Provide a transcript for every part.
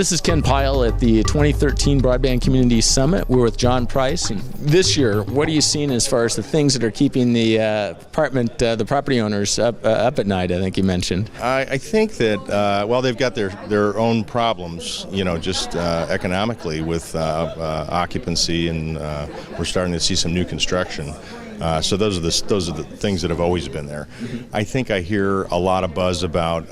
This is Ken Pyle at the 2013 Broadband Communities Summit. We're with John Price. And this year, what are you seeing as far as the things that are keeping the the property owners up at night, I think you mentioned? I think that, well, they've got their own problems, just economically with occupancy, and we're starting to see some new construction. So those are the things that have always been there. I think I hear a lot of buzz about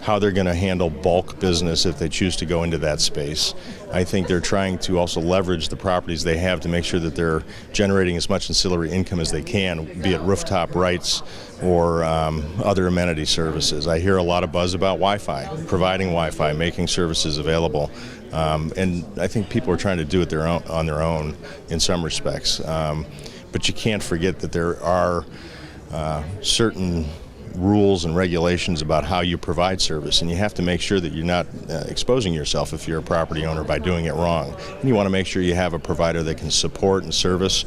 how they're going to handle bulk business if they choose to go into that space. I think they're trying to also leverage the properties they have to make sure that they're generating as much ancillary income as they can, be it rooftop rights or other amenity services. I hear a lot of buzz about Wi-Fi, providing Wi-Fi, making services available. And I think people are trying to do it on their own in some respects. But you can't forget that there are certain rules and regulations about how you provide service, and you have to make sure that you're not exposing yourself if you're a property owner by doing it wrong. And you want to make sure you have a provider that can support and service.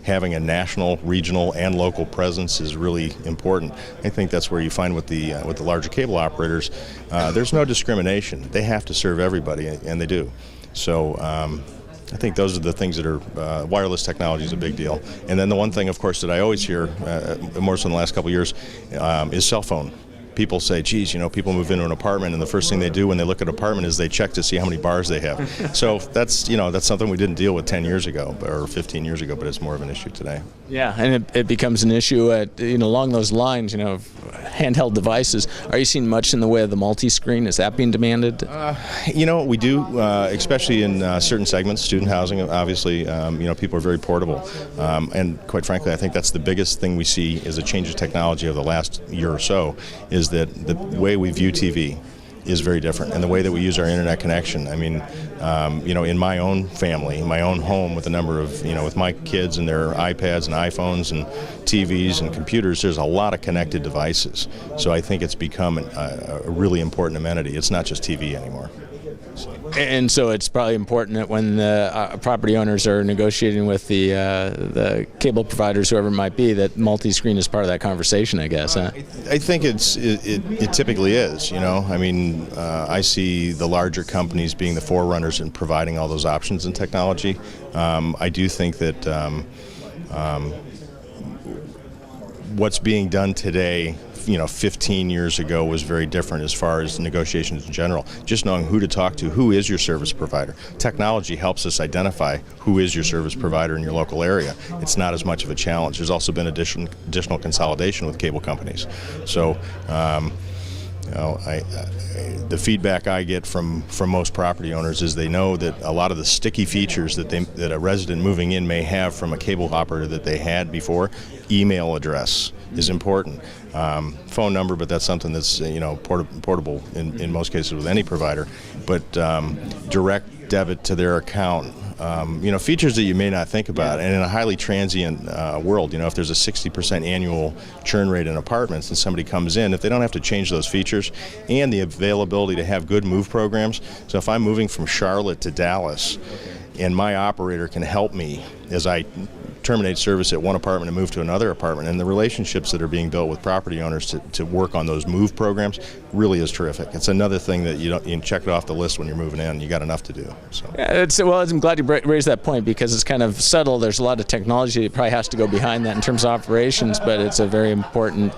Having a national, regional, and local presence is really important. I think that's where you find with the larger cable operators, there's no discrimination. They have to serve everybody, and they do. So I think those are the things that are, wireless technology is a big deal. And then the one thing, of course, that I always hear, more so in the last couple of years, is cell phone. People say, geez, people move into an apartment, and the first thing they do when they look at an apartment is they check to see how many bars they have. So that's something we didn't deal with 10 years ago or 15 years ago, but it's more of an issue today. Yeah, and it becomes an issue along those lines, handheld devices. Are you seeing much in the way of the multi-screen? Is that being demanded? We do, especially in certain segments, student housing, obviously, people are very portable. And quite frankly, I think that's the biggest thing we see is a change of technology over the last year or so, is that the way we view TV is very different, and the way that we use our internet connection. I mean, in my own family, in my own home, with a number of, with my kids and their iPads and iPhones and TVs and computers, there's a lot of connected devices. So I think it's become a really important amenity. It's not just TV anymore. And so it's probably important that when the property owners are negotiating with the cable providers, whoever it might be, that multi-screen is part of that conversation, I guess. Huh? I think it typically is. I see the larger companies being the forerunners in providing all those options in technology. I do think that what's being done today, 15 years ago was very different as far as negotiations in general. Just knowing who to talk to, who is your service provider. Technology helps us identify who is your service provider in your local area. It's not as much of a challenge. There's also been additional consolidation with cable companies. So, the feedback I get from most property owners is they know that a lot of the sticky features that a resident moving in may have from a cable operator that they had before. Email address is important. Phone number, but that's something that's portable in most cases with any provider. But direct debit to their account. Features that you may not think about, and in a highly transient world, if there's a 60% annual churn rate in apartments and somebody comes in, if they don't have to change those features, and the availability to have good move programs. So if I'm moving from Charlotte to Dallas, and my operator can help me as I terminate service at one apartment and move to another apartment, and the relationships that are being built with property owners to work on those move programs really is terrific. It's another thing that you can check it off the list when you're moving in. You got enough to do. So. Yeah, I'm glad you raised that point, because it's kind of subtle. There's a lot of technology that probably has to go behind that in terms of operations, but it's a very important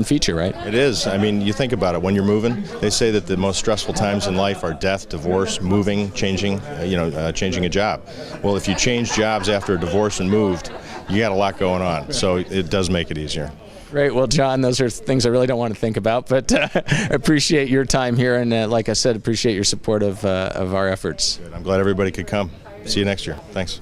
feature, right? It is. I mean, you think about it. When you're moving, they say that the most stressful times in life are death, divorce, moving, changing a job. Well, if you change jobs after a divorce and moved, you got a lot going on, so it does make it easier. Great. Well, John, those are things I really don't want to think about, but appreciate your time here, and like I said, appreciate your support of our efforts. Good. I'm glad everybody could come. See you next year. Thanks.